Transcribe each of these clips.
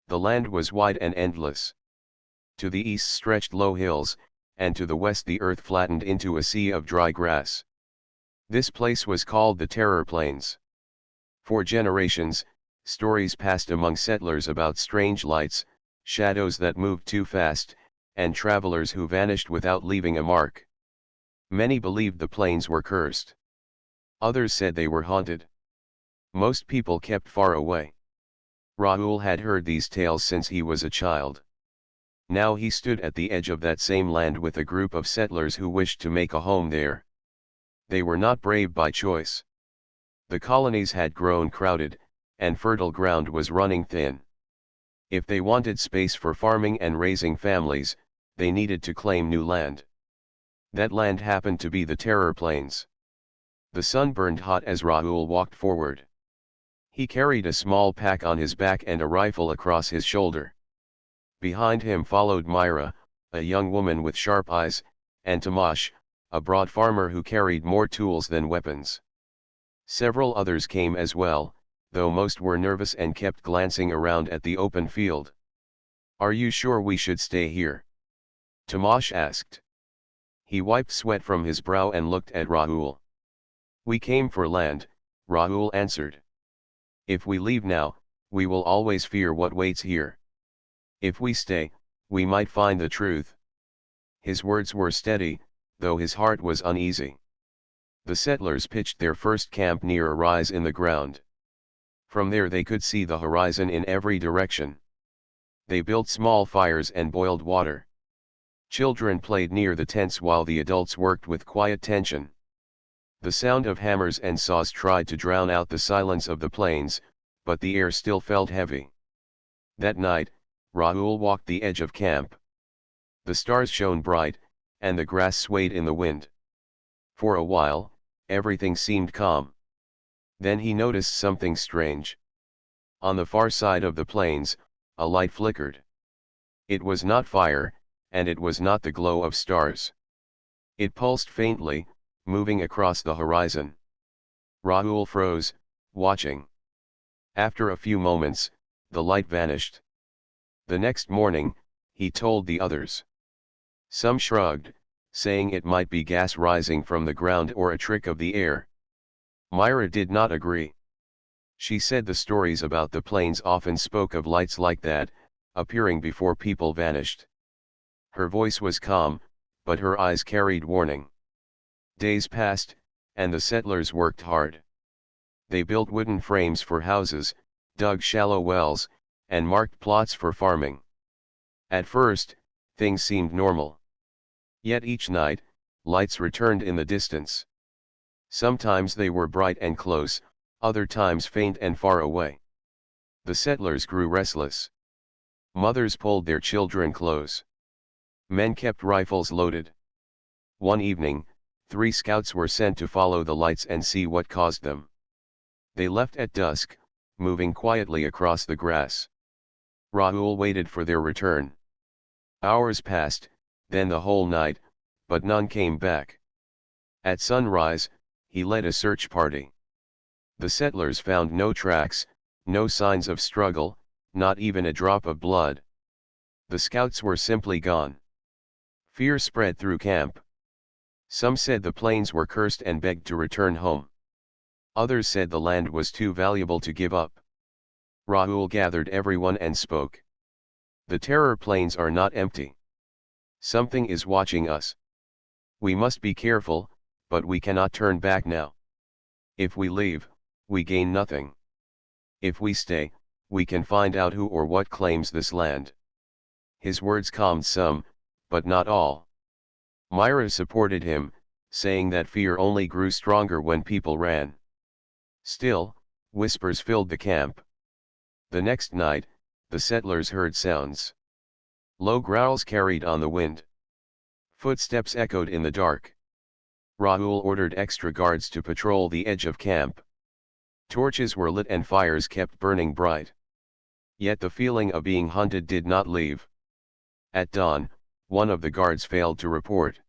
The land was wide and endless. To the east stretched low hills, and to the west the earth flattened into a sea of dry grass. This place was called the Terror Plains. For generations, stories passed among settlers about strange lights, shadows that moved too fast, and travelers who vanished without leaving a mark. Many believed the plains were cursed. Others said they were haunted. Most people kept far away. Rahul had heard these tales since he was a child. Now he stood at the edge of that same land with a group of settlers who wished to make a home there. They were not brave by choice. The colonies had grown crowded, and fertile ground was running thin. If they wanted space for farming and raising families, they needed to claim new land. That land happened to be the Terror Plains. The sun burned hot as Rahul walked forward. He carried a small pack on his back and a rifle across his shoulder. Behind him followed Myra, a young woman with sharp eyes, and Tomasz, a broad farmer who carried more tools than weapons. Several others came as well, though most were nervous and kept glancing around at the open field. "Are you sure we should stay here?" Tomasz asked. He wiped sweat from his brow and looked at Rahul. "We came for land," Rahul answered. "If we leave now, we will always fear what waits here. If we stay, we might find the truth." His words were steady, though his heart was uneasy. The settlers pitched their first camp near a rise in the ground. From there they could see the horizon in every direction. They built small fires and boiled water. Children played near the tents while the adults worked with quiet tension. The sound of hammers and saws tried to drown out the silence of the plains, but the air still felt heavy. That night, Rahul walked the edge of camp. The stars shone bright, and the grass swayed in the wind. For a while, everything seemed calm. Then he noticed something strange. On the far side of the plains, a light flickered. It was not fire, and it was not the glow of stars. It pulsed faintly, moving across the horizon. Rahul froze, watching. After a few moments, the light vanished. The next morning, he told the others. Some shrugged, saying it might be gas rising from the ground or a trick of the air. Myra did not agree. She said the stories about the plains often spoke of lights like that, appearing before people vanished. Her voice was calm, but her eyes carried warning. Days passed, and the settlers worked hard. They built wooden frames for houses, dug shallow wells, and marked plots for farming. At first, things seemed normal. Yet each night, lights returned in the distance. Sometimes they were bright and close, other times faint and far away. The settlers grew restless. Mothers pulled their children close. Men kept rifles loaded. One evening, 3 scouts were sent to follow the lights and see what caused them. They left at dusk, moving quietly across the grass. Rahul waited for their return. Hours passed, then the whole night, but none came back. At sunrise, he led a search party. The settlers found no tracks, no signs of struggle, not even a drop of blood. The scouts were simply gone. Fear spread through camp. Some said the plains were cursed and begged to return home. Others said the land was too valuable to give up. Rahul gathered everyone and spoke. The Terror Plains are not empty. Something is watching us. We must be careful, but we cannot turn back now. If we leave, we gain nothing. If we stay, we can find out who or what claims this land. His words calmed some, but not all. Myra supported him, saying that fear only grew stronger when people ran. Still, whispers filled the camp. The next night, the settlers heard sounds. Low growls carried on the wind. Footsteps echoed in the dark. Rahul ordered extra guards to patrol the edge of camp. Torches were lit and fires kept burning bright. Yet the feeling of being hunted did not leave. At dawn, one of the guards failed to report.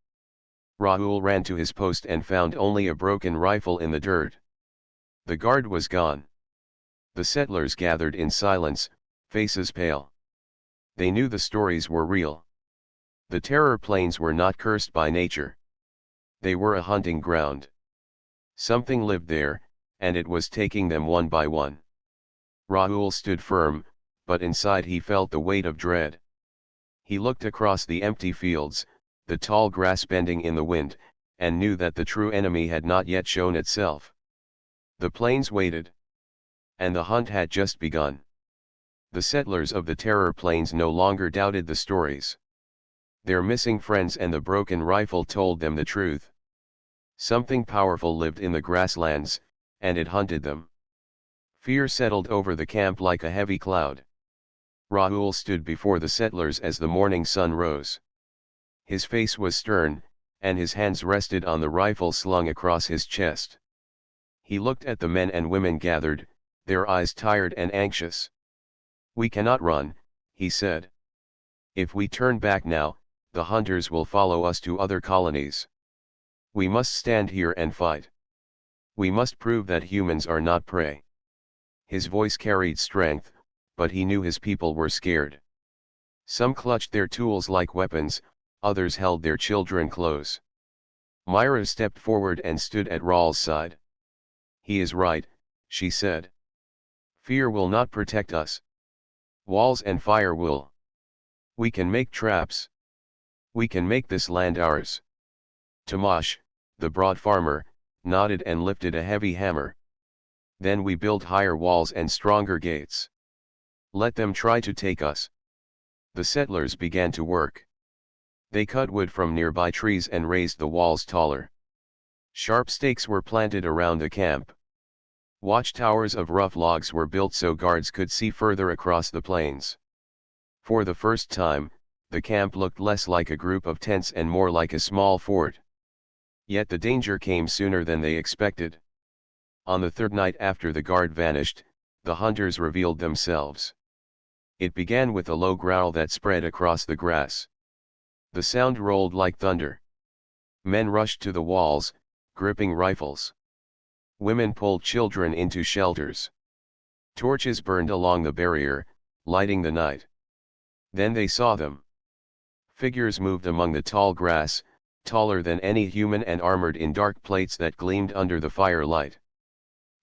Rahul ran to his post and found only a broken rifle in the dirt. The guard was gone. The settlers gathered in silence, faces pale. They knew the stories were real. The terror plains were not cursed by nature. They were a hunting ground. Something lived there, and it was taking them one by one. Rahul stood firm, but inside he felt the weight of dread. He looked across the empty fields, the tall grass bending in the wind, and knew that the true enemy had not yet shown itself. The plains waited. And the hunt had just begun. The settlers of the Terror Plains no longer doubted the stories. Their missing friends and the broken rifle told them the truth. Something powerful lived in the grasslands, and it hunted them. Fear settled over the camp like a heavy cloud. Rahul stood before the settlers as the morning sun rose. His face was stern, and his hands rested on the rifle slung across his chest. He looked at the men and women gathered, their eyes tired and anxious. "We cannot run," he said. "If we turn back now, the hunters will follow us to other colonies. We must stand here and fight. We must prove that humans are not prey." His voice carried strength, but he knew his people were scared. Some clutched their tools like weapons, others held their children close. Myra stepped forward and stood at Raul's side. "He is right," she said. "Fear will not protect us. Walls and fire will. We can make traps. We can make this land ours." Tomash, the broad farmer, nodded and lifted a heavy hammer. "Then we build higher walls and stronger gates. Let them try to take us." The settlers began to work. They cut wood from nearby trees and raised the walls taller. Sharp stakes were planted around the camp. Watchtowers of rough logs were built so guards could see further across the plains. For the first time, the camp looked less like a group of tents and more like a small fort. Yet the danger came sooner than they expected. On the third night after the guard vanished, the hunters revealed themselves. It began with a low growl that spread across the grass. The sound rolled like thunder. Men rushed to the walls, gripping rifles. Women pulled children into shelters. Torches burned along the barrier, lighting the night. Then they saw them. Figures moved among the tall grass, taller than any human and armored in dark plates that gleamed under the firelight.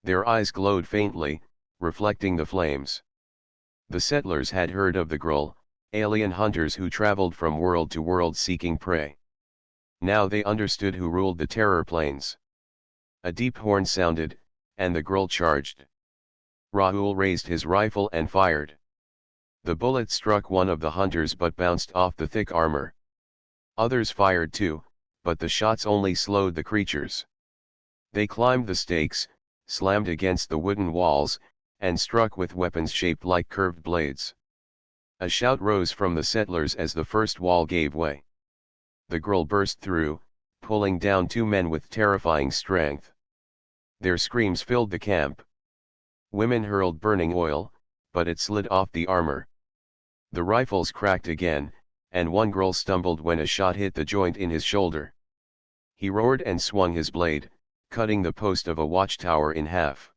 Their eyes glowed faintly, reflecting the flames. The settlers had heard of the Gruul, alien hunters who traveled from world to world seeking prey. Now they understood who ruled the Terror Plains. A deep horn sounded, and the Gruul charged. Rahul raised his rifle and fired. The bullet struck one of the hunters but bounced off the thick armor. Others fired too, but the shots only slowed the creatures. They climbed the stakes, slammed against the wooden walls, and struck with weapons shaped like curved blades. A shout rose from the settlers as the first wall gave way. The Gruul burst through, pulling down two men with terrifying strength. Their screams filled the camp. Women hurled burning oil, but it slid off the armor. The rifles cracked again, and one Gruul stumbled when a shot hit the joint in his shoulder. He roared and swung his blade, cutting the post of a watchtower in half.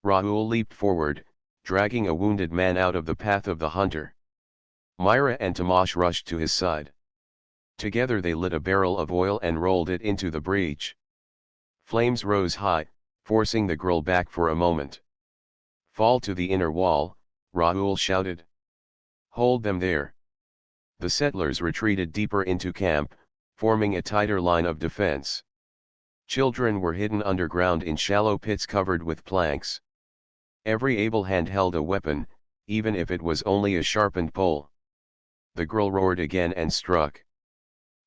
Rahul leaped forward, dragging a wounded man out of the path of the hunter. Myra and Tomash rushed to his side. Together they lit a barrel of oil and rolled it into the breach. Flames rose high, forcing the Gruul back for a moment. "Fall to the inner wall," Rahul shouted. "Hold them there." The settlers retreated deeper into camp, forming a tighter line of defense. Children were hidden underground in shallow pits covered with planks. Every able hand held a weapon, even if it was only a sharpened pole. The Gruul roared again and struck.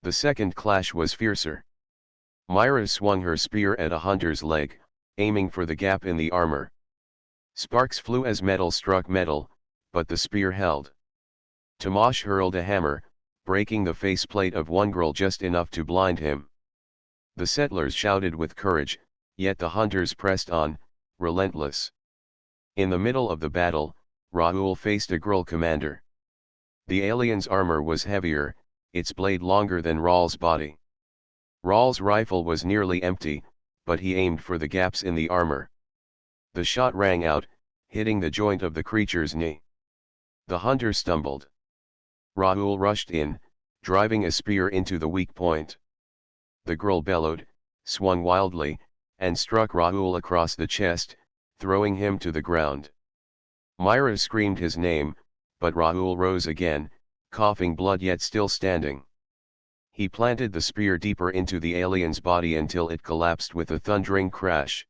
The second clash was fiercer. Myra swung her spear at a hunter's leg, aiming for the gap in the armor. Sparks flew as metal struck metal, but the spear held. Tomash hurled a hammer, breaking the faceplate of one Gruul just enough to blind him. The settlers shouted with courage, yet the hunters pressed on, relentless. In the middle of the battle, Rahul faced a Gruul commander. The alien's armor was heavier, its blade longer than Raul's body. Raul's rifle was nearly empty, but he aimed for the gaps in the armor. The shot rang out, hitting the joint of the creature's knee. The hunter stumbled. Rahul rushed in, driving a spear into the weak point. The girl bellowed, swung wildly, and struck Rahul across the chest, throwing him to the ground. Myra screamed his name, but Rahul rose again, coughing blood yet still standing. He planted the spear deeper into the alien's body until it collapsed with a thundering crash.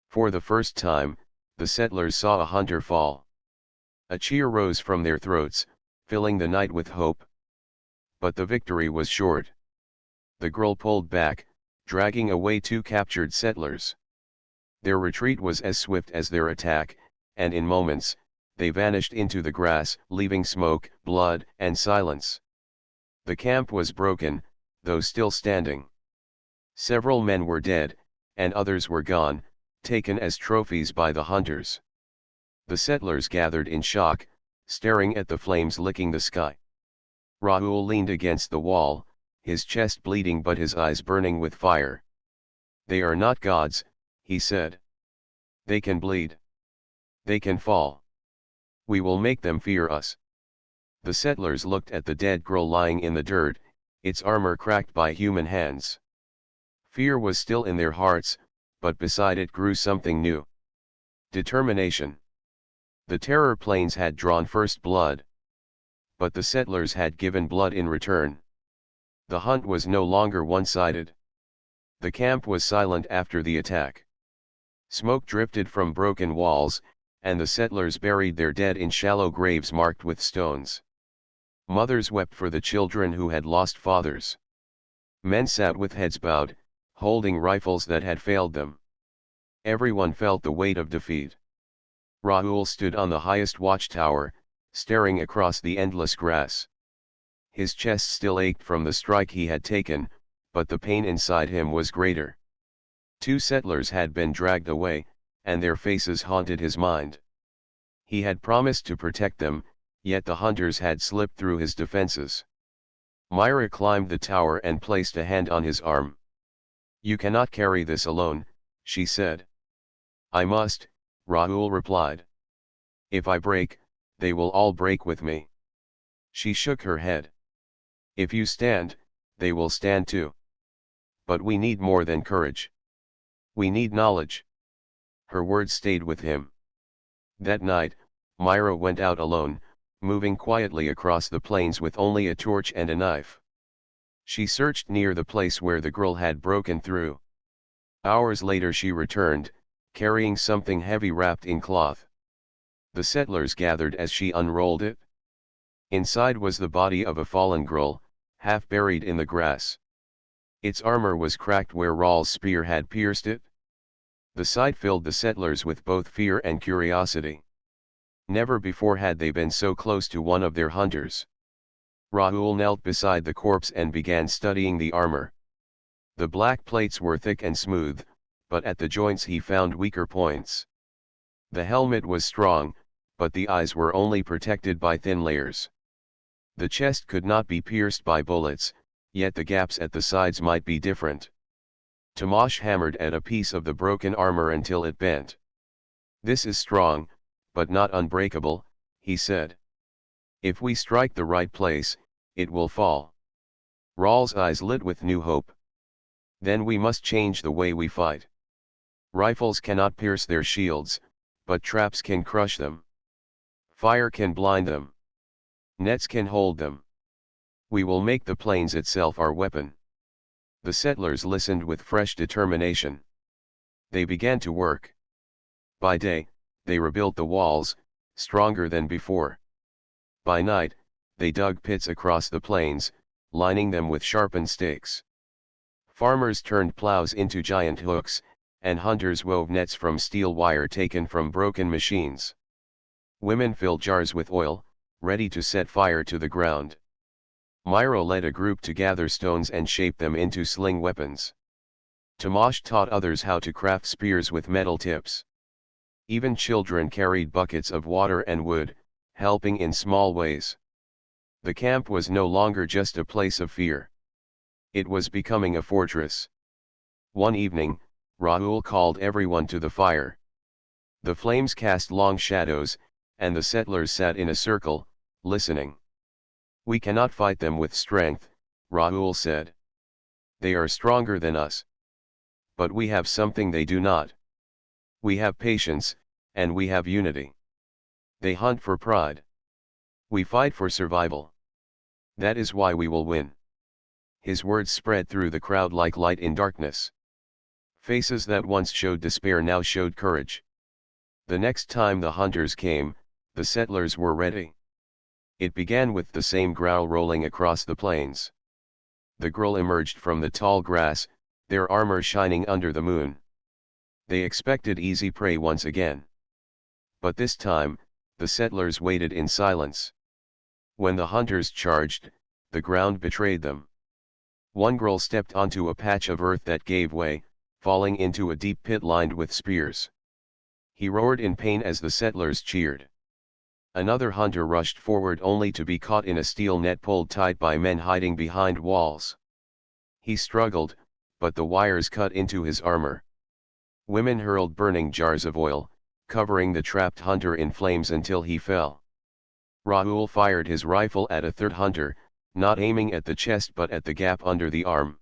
For the first time, the settlers saw a hunter fall. A cheer rose from their throats, filling the night with hope. But the victory was short. The girl pulled back, dragging away two captured settlers. Their retreat was as swift as their attack, and in moments, they vanished into the grass, leaving smoke, blood, and silence. The camp was broken, though still standing. Several men were dead, and others were gone, taken as trophies by the hunters. The settlers gathered in shock, staring at the flames licking the sky. Rahul leaned against the wall, his chest bleeding but his eyes burning with fire. "They are not gods," he said. "They can bleed. They can fall. We will make them fear us." The settlers looked at the dead girl lying in the dirt, its armor cracked by human hands. Fear was still in their hearts, but beside it grew something new. Determination. The terror planes had drawn first blood. But the settlers had given blood in return. The hunt was no longer one-sided. The camp was silent after the attack. Smoke drifted from broken walls, and the settlers buried their dead in shallow graves marked with stones. Mothers wept for the children who had lost fathers. Men sat with heads bowed, holding rifles that had failed them. Everyone felt the weight of defeat. Rahul stood on the highest watchtower, staring across the endless grass. His chest still ached from the strike he had taken, but the pain inside him was greater. Two settlers had been dragged away, and their faces haunted his mind. He had promised to protect them, yet the hunters had slipped through his defenses. Myra climbed the tower and placed a hand on his arm. "You cannot carry this alone," she said. "I must," Rahul replied. "If I break, they will all break with me." She shook her head. "If you stand, they will stand too. But we need more than courage. We need knowledge." Her words stayed with him. That night, Myra went out alone, moving quietly across the plains with only a torch and a knife. She searched near the place where the girl had broken through. Hours later she returned, carrying something heavy wrapped in cloth. The settlers gathered as she unrolled it. Inside was the body of a fallen girl, half buried in the grass. Its armor was cracked where Rahul's spear had pierced it. The sight filled the settlers with both fear and curiosity. Never before had they been so close to one of their hunters. Rahul knelt beside the corpse and began studying the armor. The black plates were thick and smooth, but at the joints he found weaker points. The helmet was strong, but the eyes were only protected by thin layers. The chest could not be pierced by bullets, yet the gaps at the sides might be different. Tomasz hammered at a piece of the broken armor until it bent. "This is strong, but not unbreakable," he said. "If we strike the right place, it will fall." Rahul's eyes lit with new hope. "Then we must change the way we fight. Rifles cannot pierce their shields, but traps can crush them. Fire can blind them. Nets can hold them. We will make the plains itself our weapon." The settlers listened with fresh determination. They began to work. By day, they rebuilt the walls, stronger than before. By night, they dug pits across the plains, lining them with sharpened stakes. Farmers turned plows into giant hooks, and hunters wove nets from steel wire taken from broken machines. Women filled jars with oil, ready to set fire to the ground. Myra led a group to gather stones and shape them into sling weapons. Tomasz taught others how to craft spears with metal tips. Even children carried buckets of water and wood, helping in small ways. The camp was no longer just a place of fear. It was becoming a fortress. One evening, Rahul called everyone to the fire. The flames cast long shadows, and the settlers sat in a circle, listening. "We cannot fight them with strength," Rahul said. "They are stronger than us. But we have something they do not. We have patience, and we have unity. They hunt for pride. We fight for survival. That is why we will win." His words spread through the crowd like light in darkness. Faces that once showed despair now showed courage. The next time the hunters came, the settlers were ready. It began with the same growl rolling across the plains. The girl emerged from the tall grass, their armor shining under the moon. They expected easy prey once again. But this time, the settlers waited in silence. When the hunters charged, the ground betrayed them. One girl stepped onto a patch of earth that gave way, falling into a deep pit lined with spears. He roared in pain as the settlers cheered. Another hunter rushed forward only to be caught in a steel net pulled tight by men hiding behind walls. He struggled, but the wires cut into his armor. Women hurled burning jars of oil, covering the trapped hunter in flames until he fell. Rahul fired his rifle at a third hunter, not aiming at the chest but at the gap under the arm.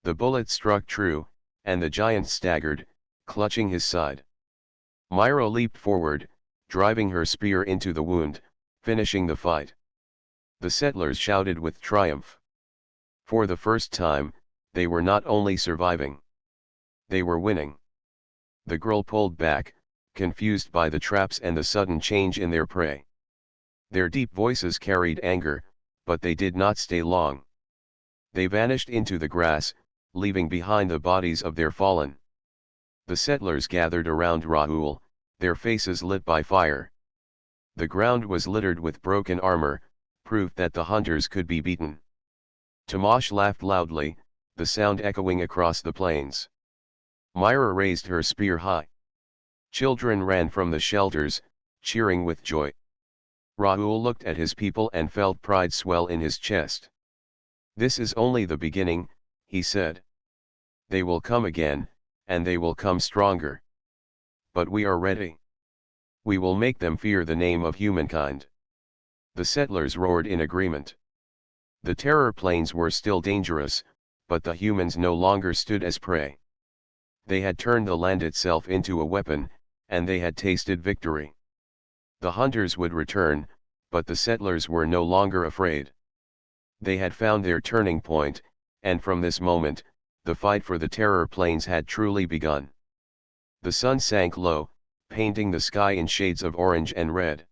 The bullet struck true, and the giant staggered, clutching his side. Myra leaped forward, driving her spear into the wound, finishing the fight. The settlers shouted with triumph. For the first time, they were not only surviving. They were winning. The girl pulled back, confused by the traps and the sudden change in their prey. Their deep voices carried anger, but they did not stay long. They vanished into the grass, leaving behind the bodies of their fallen. The settlers gathered around Rahul, their faces lit by fire. The ground was littered with broken armor, proof that the hunters could be beaten. Tomash laughed loudly, the sound echoing across the plains. Myra raised her spear high. Children ran from the shelters, cheering with joy. Rahul looked at his people and felt pride swell in his chest. "This is only the beginning," he said. "They will come again, and they will come stronger. But we are ready. We will make them fear the name of humankind." The settlers roared in agreement. The terror plains were still dangerous, but the humans no longer stood as prey. They had turned the land itself into a weapon, and they had tasted victory. The hunters would return, but the settlers were no longer afraid. They had found their turning point, and from this moment, the fight for the terror plains had truly begun. The sun sank low, painting the sky in shades of orange and red.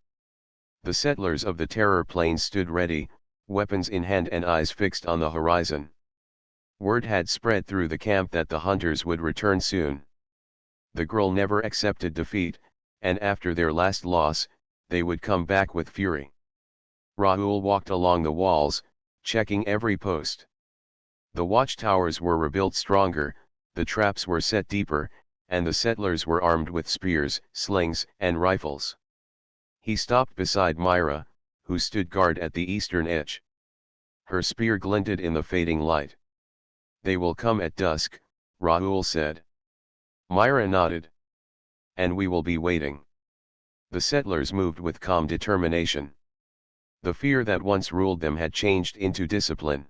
The settlers of the terror plains stood ready, weapons in hand and eyes fixed on the horizon. Word had spread through the camp that the hunters would return soon. The girl never accepted defeat, and after their last loss, they would come back with fury. Rahul walked along the walls, checking every post. The watchtowers were rebuilt stronger, the traps were set deeper, and the settlers were armed with spears, slings, and rifles. He stopped beside Myra, who stood guard at the eastern edge. Her spear glinted in the fading light. "They will come at dusk," Rahul said. Myra nodded. "And we will be waiting." The settlers moved with calm determination. The fear that once ruled them had changed into discipline.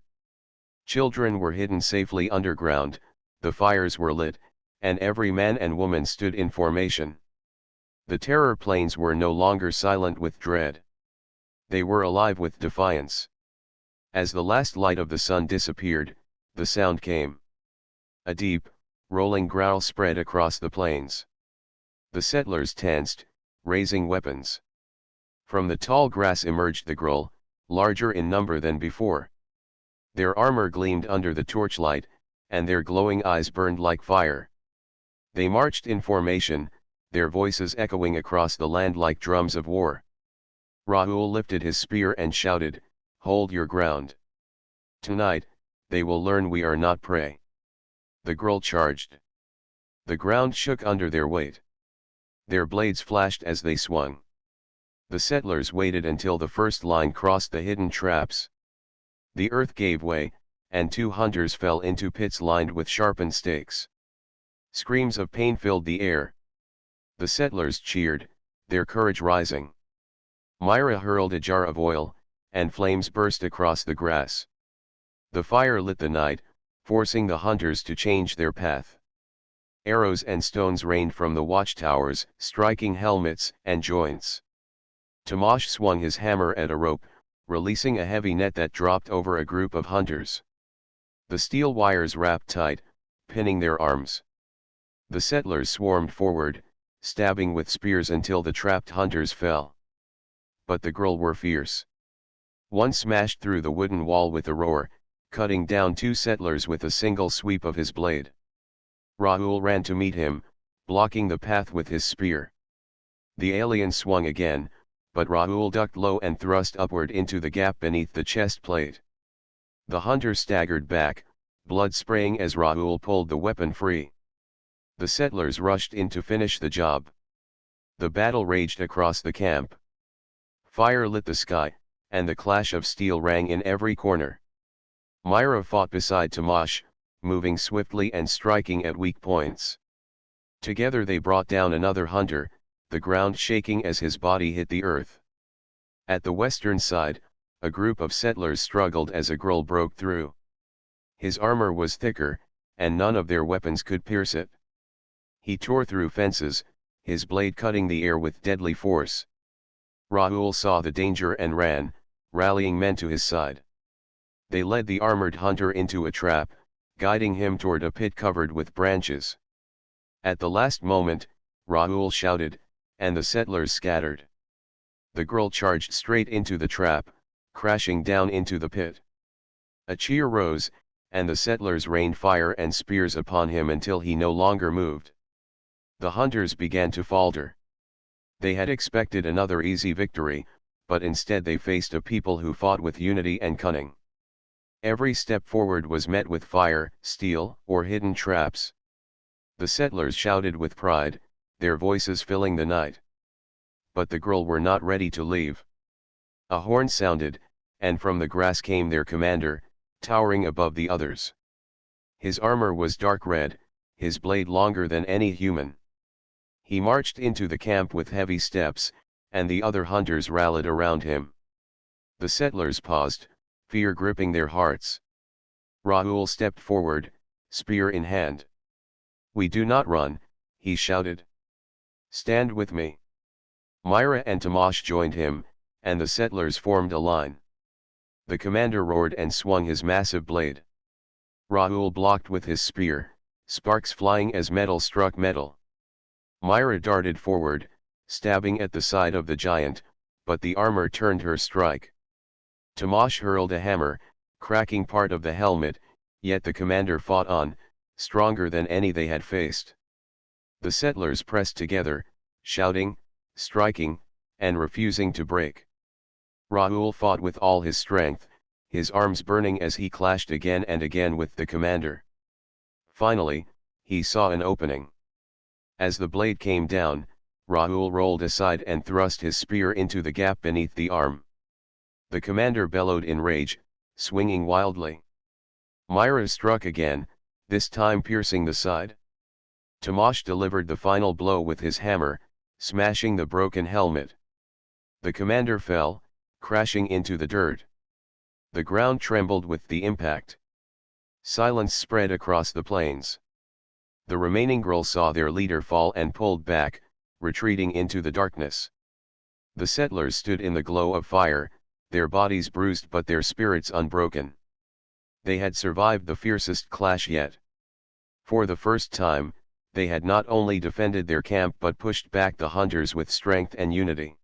Children were hidden safely underground, the fires were lit, and every man and woman stood in formation. The terror plains were no longer silent with dread. They were alive with defiance. As the last light of the sun disappeared, the sound came. A deep, rolling growl spread across the plains. The settlers tensed, raising weapons. From the tall grass emerged the gruul, larger in number than before. Their armor gleamed under the torchlight, and their glowing eyes burned like fire. They marched in formation, their voices echoing across the land like drums of war. Rahul lifted his spear and shouted, "Hold your ground. Tonight, they will learn we are not prey." The gruul charged. The ground shook under their weight. Their blades flashed as they swung. The settlers waited until the first line crossed the hidden traps. The earth gave way, and 2 hunters fell into pits lined with sharpened stakes. Screams of pain filled the air. The settlers cheered, their courage rising. Myra hurled a jar of oil, and flames burst across the grass. The fire lit the night, forcing the hunters to change their path. Arrows and stones rained from the watchtowers, striking helmets and joints. Tomasz swung his hammer at a rope, releasing a heavy net that dropped over a group of hunters. The steel wires wrapped tight, pinning their arms. The settlers swarmed forward, stabbing with spears until the trapped hunters fell. But the girl were fierce. One smashed through the wooden wall with a roar, cutting down two settlers with a single sweep of his blade. Raoul ran to meet him, blocking the path with his spear. The alien swung again, but Raoul ducked low and thrust upward into the gap beneath the chest plate. The hunter staggered back, blood spraying as Raoul pulled the weapon free. The settlers rushed in to finish the job. The battle raged across the camp. Fire lit the sky, and the clash of steel rang in every corner. Myra fought beside Tomasz, moving swiftly and striking at weak points. Together they brought down another hunter, the ground shaking as his body hit the earth. At the western side, a group of settlers struggled as a Gruul broke through. His armor was thicker, and none of their weapons could pierce it. He tore through fences, his blade cutting the air with deadly force. Raoul saw the danger and ran, rallying men to his side. They led the armored hunter into a trap, guiding him toward a pit covered with branches. At the last moment, Raoul shouted, and the settlers scattered. The Gruul charged straight into the trap, crashing down into the pit. A cheer rose, and the settlers rained fire and spears upon him until he no longer moved. The hunters began to falter. They had expected another easy victory, but instead they faced a people who fought with unity and cunning. Every step forward was met with fire, steel, or hidden traps. The settlers shouted with pride, their voices filling the night. But the Gruul were not ready to leave. A horn sounded, and from the grass came their commander, towering above the others. His armor was dark red, his blade longer than any human. He marched into the camp with heavy steps, and the other hunters rallied around him. The settlers paused, fear gripping their hearts. Raoul stepped forward, spear in hand. "We do not run," he shouted. "Stand with me." Myra and Tomasz joined him, and the settlers formed a line. The commander roared and swung his massive blade. Raoul blocked with his spear, sparks flying as metal struck metal. Myra darted forward, stabbing at the side of the giant, but the armor turned her strike. Tomasz hurled a hammer, cracking part of the helmet, yet the commander fought on, stronger than any they had faced. The settlers pressed together, shouting, striking, and refusing to break. Raoul fought with all his strength, his arms burning as he clashed again and again with the commander. Finally, he saw an opening. As the blade came down, Raoul rolled aside and thrust his spear into the gap beneath the arm. The commander bellowed in rage, swinging wildly. Myra struck again, this time piercing the side. Tomasz delivered the final blow with his hammer, smashing the broken helmet. The commander fell, crashing into the dirt. The ground trembled with the impact. Silence spread across the plains. The remaining Gruul saw their leader fall and pulled back, retreating into the darkness. The settlers stood in the glow of fire, their bodies bruised but their spirits unbroken. They had survived the fiercest clash yet. For the first time, they had not only defended their camp but pushed back the hunters with strength and unity.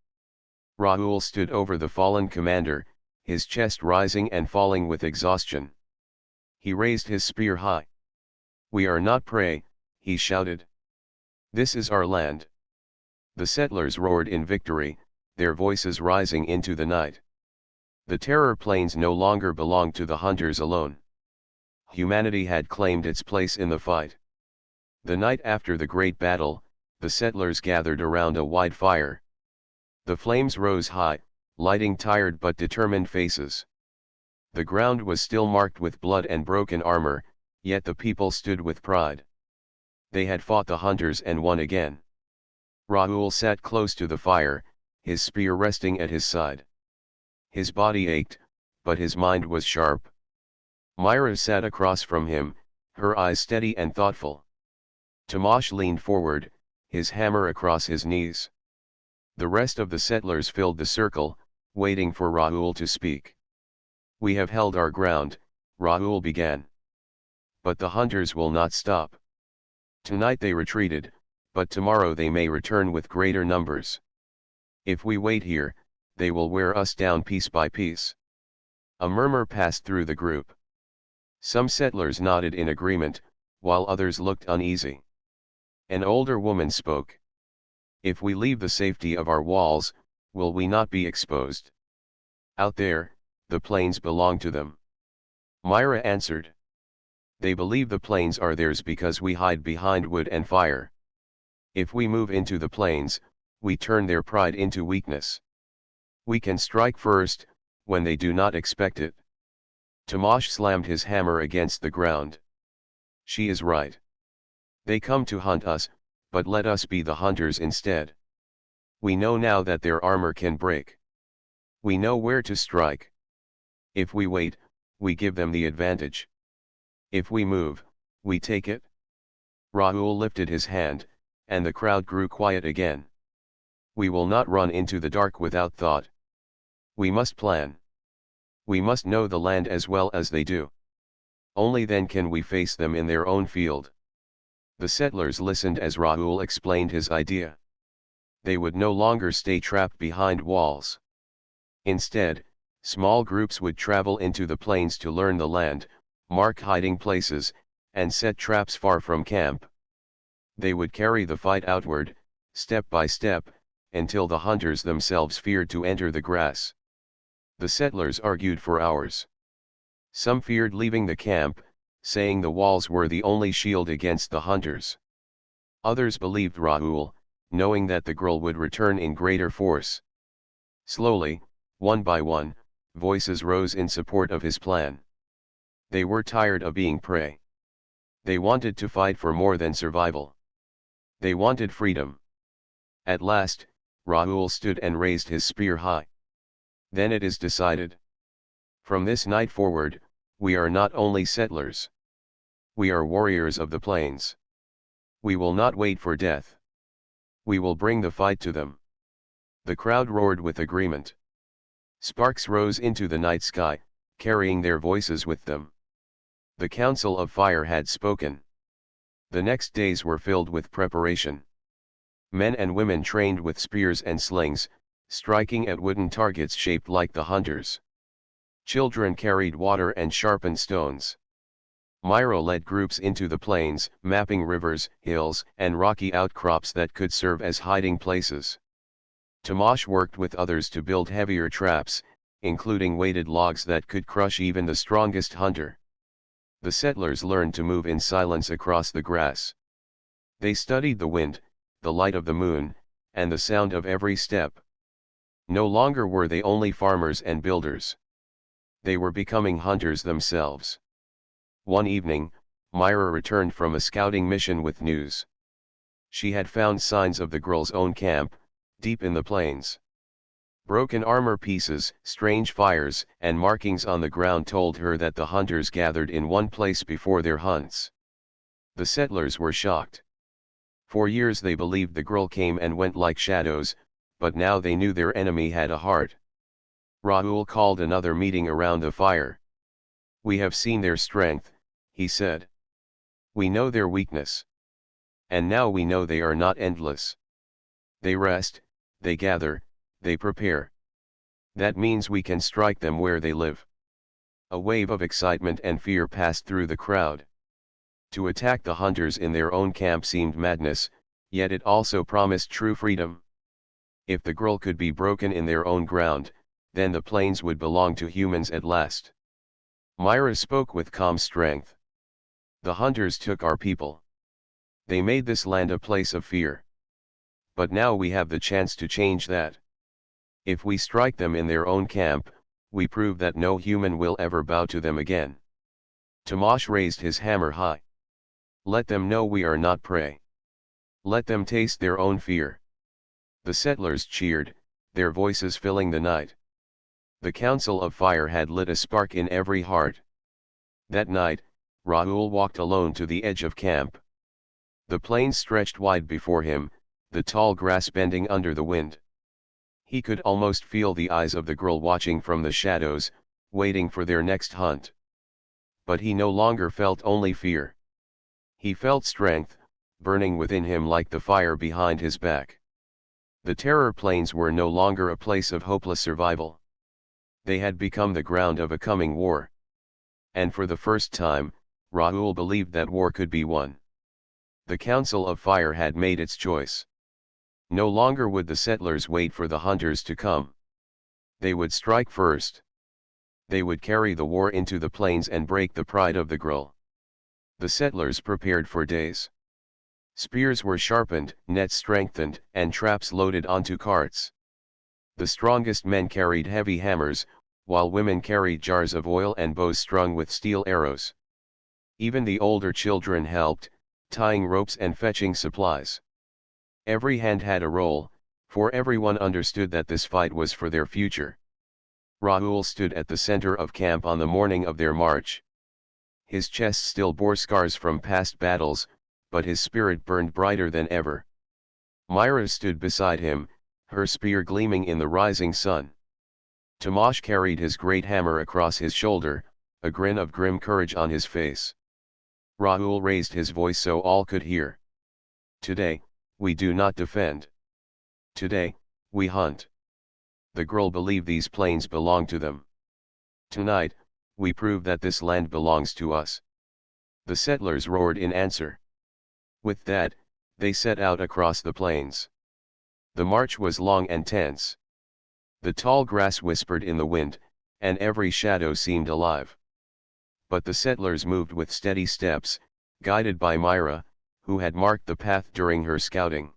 Raoul stood over the fallen commander, his chest rising and falling with exhaustion. He raised his spear high. "We are not prey," he shouted. "This is our land." The settlers roared in victory, their voices rising into the night. The Terror Plains no longer belonged to the hunters alone. Humanity had claimed its place in the fight. The night after the great battle, the settlers gathered around a wide fire. The flames rose high, lighting tired but determined faces. The ground was still marked with blood and broken armor, yet the people stood with pride. They had fought the hunters and won again. Raoul sat close to the fire, his spear resting at his side. His body ached, but his mind was sharp. Myra sat across from him, her eyes steady and thoughtful. Tomasz leaned forward, his hammer across his knees. The rest of the settlers filled the circle, waiting for Raoul to speak. "We have held our ground," Raoul began. "But the hunters will not stop. Tonight they retreated, but tomorrow they may return with greater numbers. If we wait here, they will wear us down piece by piece." A murmur passed through the group. Some settlers nodded in agreement, while others looked uneasy. An older woman spoke. "If we leave the safety of our walls, will we not be exposed? Out there, the plains belong to them." Myra answered. "They believe the plains are theirs because we hide behind wood and fire. If we move into the plains, we turn their pride into weakness. We can strike first, when they do not expect it." Tomasz slammed his hammer against the ground. "She is right. They come to hunt us, but let us be the hunters instead. We know now that their armor can break. We know where to strike. If we wait, we give them the advantage. If we move, we take it." Raoul lifted his hand, and the crowd grew quiet again. "We will not run into the dark without thought. We must plan. We must know the land as well as they do. Only then can we face them in their own field." The settlers listened as Raoul explained his idea. They would no longer stay trapped behind walls. Instead, small groups would travel into the plains to learn the land, mark hiding places, and set traps far from camp. They would carry the fight outward, step by step, until the hunters themselves feared to enter the grass. The settlers argued for hours. Some feared leaving the camp, saying the walls were the only shield against the hunters. Others believed Raoul, knowing that the girl would return in greater force. Slowly, one by one, voices rose in support of his plan. They were tired of being prey. They wanted to fight for more than survival. They wanted freedom. At last, Raoul stood and raised his spear high. "Then it is decided. From this night forward, we are not only settlers. We are warriors of the plains. We will not wait for death. We will bring the fight to them." The crowd roared with agreement. Sparks rose into the night sky, carrying their voices with them. The Council of Fire had spoken. The next days were filled with preparation. Men and women trained with spears and slings, striking at wooden targets shaped like the hunters. Children carried water and sharpened stones. Myra led groups into the plains, mapping rivers, hills, and rocky outcrops that could serve as hiding places. Tomasz worked with others to build heavier traps, including weighted logs that could crush even the strongest hunter. The settlers learned to move in silence across the grass. They studied the wind, the light of the moon, and the sound of every step. No longer were they only farmers and builders. They were becoming hunters themselves. One evening, Myra returned from a scouting mission with news. She had found signs of the girl's own camp, deep in the plains. Broken armor pieces, strange fires, and markings on the ground told her that the hunters gathered in one place before their hunts. The settlers were shocked. For years they believed the girl came and went like shadows, but now they knew their enemy had a heart. Raoul called another meeting around the fire. "We have seen their strength," he said. "We know their weakness. And now we know they are not endless. They rest, they gather, they prepare. That means we can strike them where they live." A wave of excitement and fear passed through the crowd. To attack the hunters in their own camp seemed madness, yet it also promised true freedom. If the girl could be broken in their own ground, then the plains would belong to humans at last. Myra spoke with calm strength. "The hunters took our people. They made this land a place of fear. But now we have the chance to change that. If we strike them in their own camp, we prove that no human will ever bow to them again." Tomasz raised his hammer high. "Let them know we are not prey. Let them taste their own fear." The settlers cheered, their voices filling the night. The Council of Fire had lit a spark in every heart. That night, Rahul walked alone to the edge of camp. The plains stretched wide before him, the tall grass bending under the wind. He could almost feel the eyes of the girl watching from the shadows, waiting for their next hunt. But he no longer felt only fear. He felt strength, burning within him like the fire behind his back. The terror plains were no longer a place of hopeless survival. They had become the ground of a coming war. And for the first time, Rahul believed that war could be won. The Council of Fire had made its choice. No longer would the settlers wait for the hunters to come. They would strike first. They would carry the war into the plains and break the pride of the girl. The settlers prepared for days. Spears were sharpened, nets strengthened, and traps loaded onto carts. The strongest men carried heavy hammers, while women carried jars of oil and bows strung with steel arrows. Even the older children helped, tying ropes and fetching supplies. Every hand had a role, for everyone understood that this fight was for their future. Rahul stood at the center of camp on the morning of their march. His chest still bore scars from past battles, but his spirit burned brighter than ever. Myra stood beside him, her spear gleaming in the rising sun. Tomasz carried his great hammer across his shoulder, a grin of grim courage on his face. Rahul raised his voice so all could hear. Today, we do not defend. Today, we hunt. The girl believed these plains belong to them. Tonight, we prove that this land belongs to us. The settlers roared in answer. With that, they set out across the plains. The march was long and tense. The tall grass whispered in the wind, and every shadow seemed alive. But the settlers moved with steady steps, guided by Myra, who had marked the path during her scouting.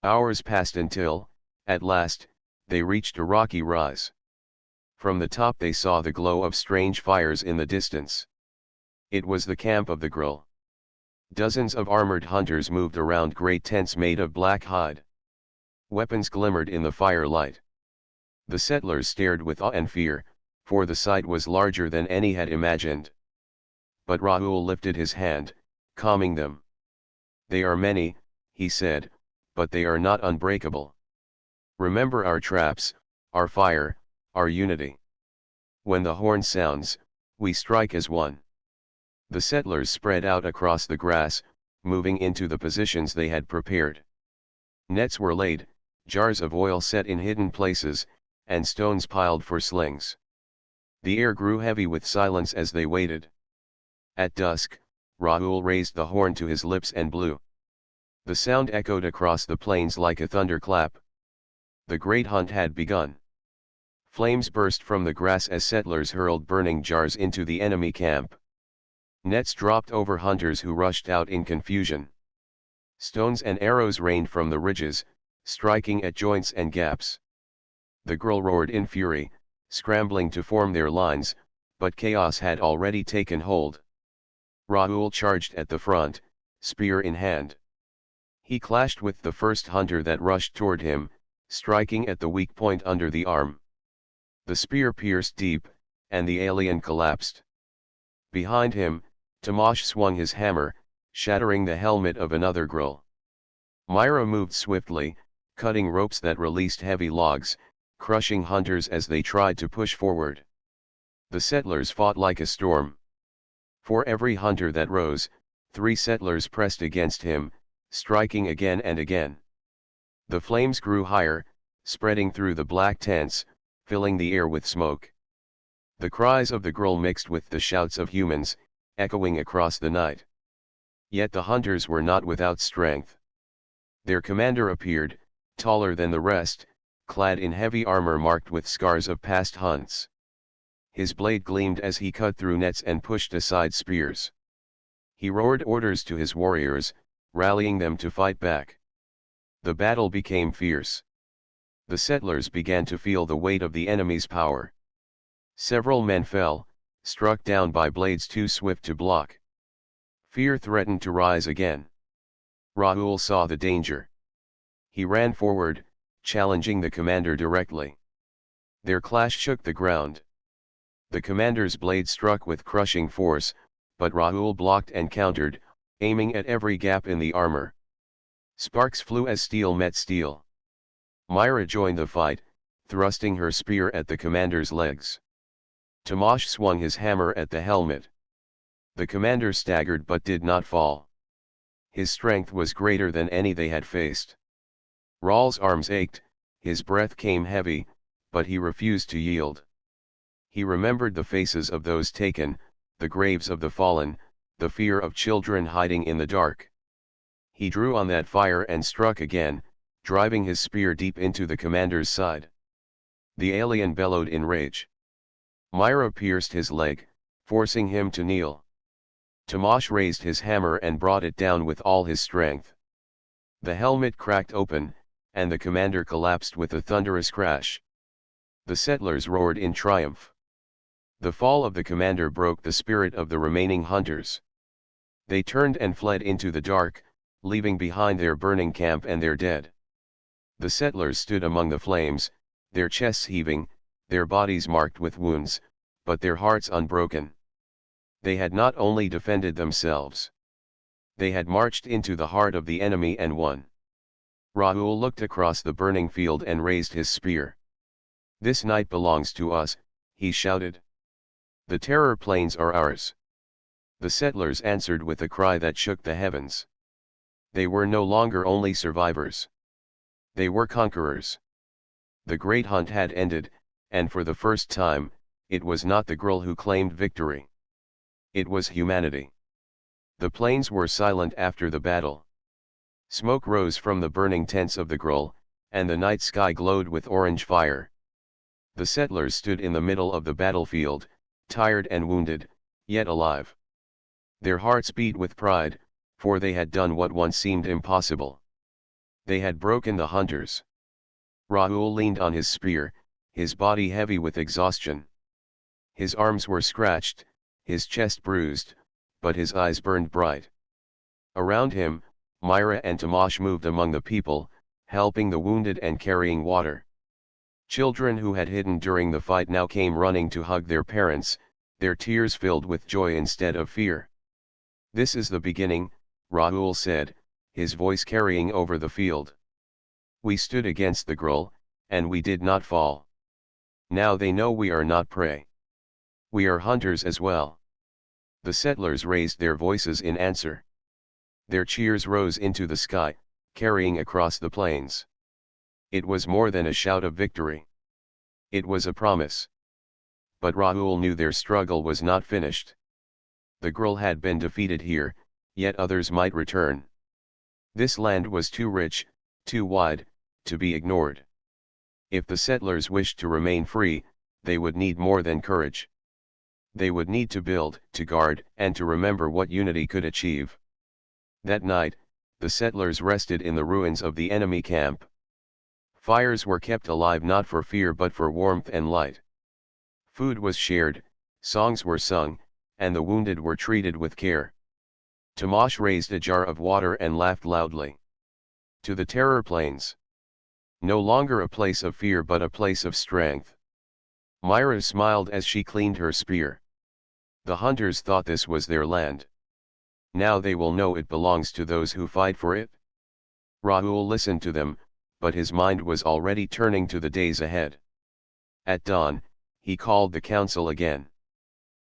Hours passed until, at last, they reached a rocky rise. From the top they saw the glow of strange fires in the distance. It was the camp of the girl. Dozens of armored hunters moved around great tents made of black hide. Weapons glimmered in the firelight. The settlers stared with awe and fear, for the sight was larger than any had imagined. But Rahul lifted his hand, calming them. They are many, he said, but they are not unbreakable. Remember our traps, our fire, our unity. When the horn sounds, we strike as one. The settlers spread out across the grass, moving into the positions they had prepared. Nets were laid, jars of oil set in hidden places, and stones piled for slings. The air grew heavy with silence as they waited. At dusk, Rahul raised the horn to his lips and blew. The sound echoed across the plains like a thunderclap. The great hunt had begun. Flames burst from the grass as settlers hurled burning jars into the enemy camp. Nets dropped over hunters who rushed out in confusion. Stones and arrows rained from the ridges, striking at joints and gaps. The girl roared in fury, scrambling to form their lines, but chaos had already taken hold. Rahul charged at the front, spear in hand. He clashed with the first hunter that rushed toward him, striking at the weak point under the arm. The spear pierced deep, and the alien collapsed. Behind him, Tomasz swung his hammer, shattering the helmet of another girl. Myra moved swiftly, cutting ropes that released heavy logs, crushing hunters as they tried to push forward. The settlers fought like a storm. For every hunter that rose, 3 settlers pressed against him, striking again and again. The flames grew higher, spreading through the black tents, filling the air with smoke. The cries of the girl mixed with the shouts of humans, echoing across the night. Yet the hunters were not without strength. Their commander appeared, taller than the rest, clad in heavy armor marked with scars of past hunts. His blade gleamed as he cut through nets and pushed aside spears. He roared orders to his warriors, rallying them to fight back. The battle became fierce. The settlers began to feel the weight of the enemy's power. Several men fell, struck down by blades too swift to block. Fear threatened to rise again. Rahul saw the danger. He ran forward, challenging the commander directly. Their clash shook the ground. The commander's blade struck with crushing force, but Rahul blocked and countered, aiming at every gap in the armor. Sparks flew as steel met steel. Myra joined the fight, thrusting her spear at the commander's legs. Tomasz swung his hammer at the helmet. The commander staggered but did not fall. His strength was greater than any they had faced. Raul's arms ached, his breath came heavy, but he refused to yield. He remembered the faces of those taken, the graves of the fallen, the fear of children hiding in the dark. He drew on that fire and struck again, driving his spear deep into the commander's side. The alien bellowed in rage. Myra pierced his leg, forcing him to kneel. Tomasz raised his hammer and brought it down with all his strength. The helmet cracked open, and the commander collapsed with a thunderous crash. The settlers roared in triumph. The fall of the commander broke the spirit of the remaining hunters. They turned and fled into the dark, leaving behind their burning camp and their dead. The settlers stood among the flames, their chests heaving, their bodies marked with wounds, but their hearts unbroken. They had not only defended themselves. They had marched into the heart of the enemy and won. Rahul looked across the burning field and raised his spear. "This night belongs to us," he shouted. "The terror plains are ours." The settlers answered with a cry that shook the heavens. They were no longer only survivors. They were conquerors. The great hunt had ended, and for the first time, it was not the girl who claimed victory. It was humanity. The plains were silent after the battle. Smoke rose from the burning tents of the girl, and the night sky glowed with orange fire. The settlers stood in the middle of the battlefield, tired and wounded, yet alive. Their hearts beat with pride, for they had done what once seemed impossible. They had broken the hunters. Rahul leaned on his spear, his body heavy with exhaustion. His arms were scratched, his chest bruised, but his eyes burned bright. Around him, Myra and Tomasz moved among the people, helping the wounded and carrying water. Children who had hidden during the fight now came running to hug their parents, their tears filled with joy instead of fear. "This is the beginning," Rahul said, his voice carrying over the field. "We stood against the girl, and we did not fall. Now they know we are not prey. We are hunters as well." The settlers raised their voices in answer. Their cheers rose into the sky, carrying across the plains. It was more than a shout of victory. It was a promise. But Rahul knew their struggle was not finished. The girl had been defeated here, yet others might return. This land was too rich, too wide, to be ignored. If the settlers wished to remain free, they would need more than courage. They would need to build, to guard, and to remember what unity could achieve. That night, the settlers rested in the ruins of the enemy camp. Fires were kept alive not for fear but for warmth and light. Food was shared, songs were sung, and the wounded were treated with care. Tomasz raised a jar of water and laughed loudly. To the terror plains. No longer a place of fear but a place of strength. Myra smiled as she cleaned her spear. The hunters thought this was their land. Now they will know it belongs to those who fight for it. Rahul listened to them, but his mind was already turning to the days ahead. At dawn, he called the council again.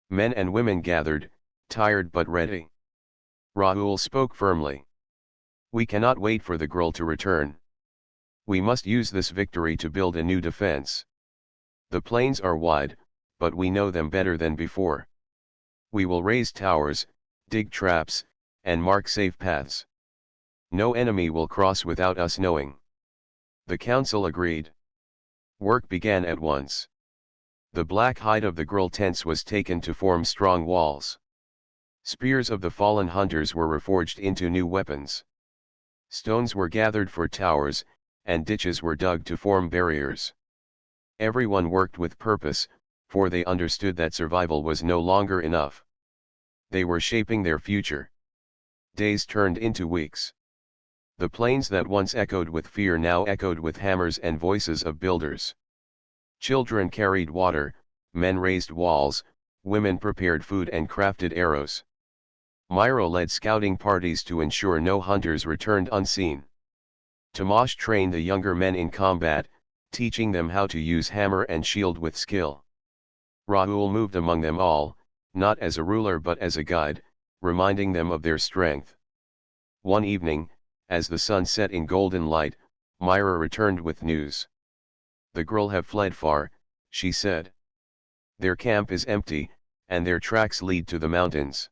Men and women gathered, tired but ready. Rahul spoke firmly. "We cannot wait for the girl to return. We must use this victory to build a new defense. The plains are wide, but we know them better than before. We will raise towers, dig traps, and mark safe paths. No enemy will cross without us knowing." The council agreed. Work began at once. The black hide of the girl tents was taken to form strong walls. Spears of the fallen hunters were reforged into new weapons. Stones were gathered for towers, and ditches were dug to form barriers. Everyone worked with purpose, for they understood that survival was no longer enough. They were shaping their future. Days turned into weeks. The plains that once echoed with fear now echoed with hammers and voices of builders. Children carried water, men raised walls, women prepared food and crafted arrows. Myra led scouting parties to ensure no hunters returned unseen. Tomasz trained the younger men in combat, teaching them how to use hammer and shield with skill. Rahul moved among them all, not as a ruler but as a guide, reminding them of their strength. One evening, as the sun set in golden light, Myra returned with news. "The girl have fled far," she said. "Their camp is empty, and their tracks lead to the mountains.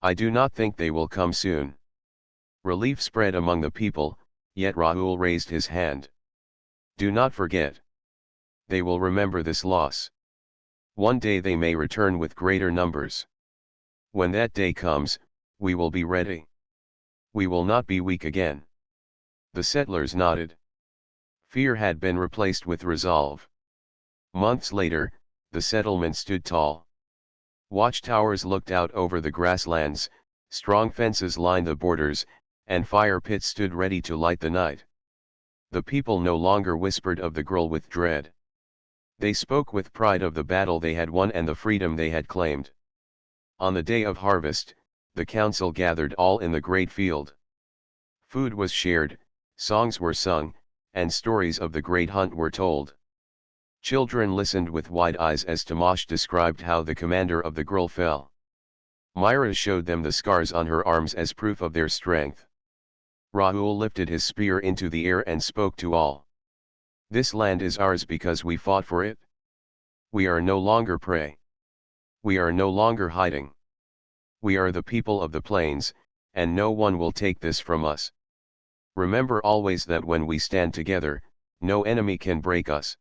I do not think they will come soon." Relief spread among the people, yet Rahul raised his hand. "Do not forget. They will remember this loss. One day they may return with greater numbers. When that day comes, we will be ready. We will not be weak again." The settlers nodded. Fear had been replaced with resolve. Months later, the settlement stood tall. Watchtowers looked out over the grasslands, strong fences lined the borders, and fire pits stood ready to light the night. The people no longer whispered of the girl with dread. They spoke with pride of the battle they had won and the freedom they had claimed. On the day of harvest, the council gathered all in the great field. Food was shared, songs were sung, and stories of the great hunt were told. Children listened with wide eyes as Tomasz described how the commander of the girl fell. Myra showed them the scars on her arms as proof of their strength. Rahul lifted his spear into the air and spoke to all. "This land is ours because we fought for it. We are no longer prey. We are no longer hiding. We are the people of the plains, and no one will take this from us. Remember always that when we stand together, no enemy can break us."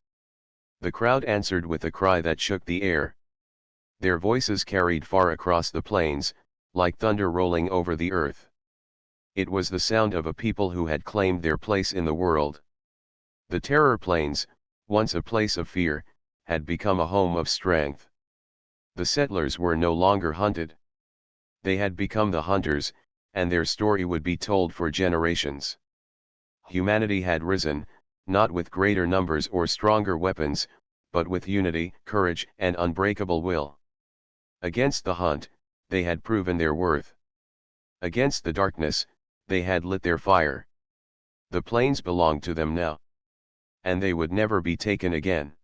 The crowd answered with a cry that shook the air. Their voices carried far across the plains, like thunder rolling over the earth. It was the sound of a people who had claimed their place in the world. The Terror Plains, once a place of fear, had become a home of strength. The settlers were no longer hunted. They had become the hunters, and their story would be told for generations. Humanity had risen, not with greater numbers or stronger weapons, but with unity, courage, and unbreakable will. Against the hunt, they had proven their worth. Against the darkness, they had lit their fire. The plains belonged to them now. And they would never be taken again.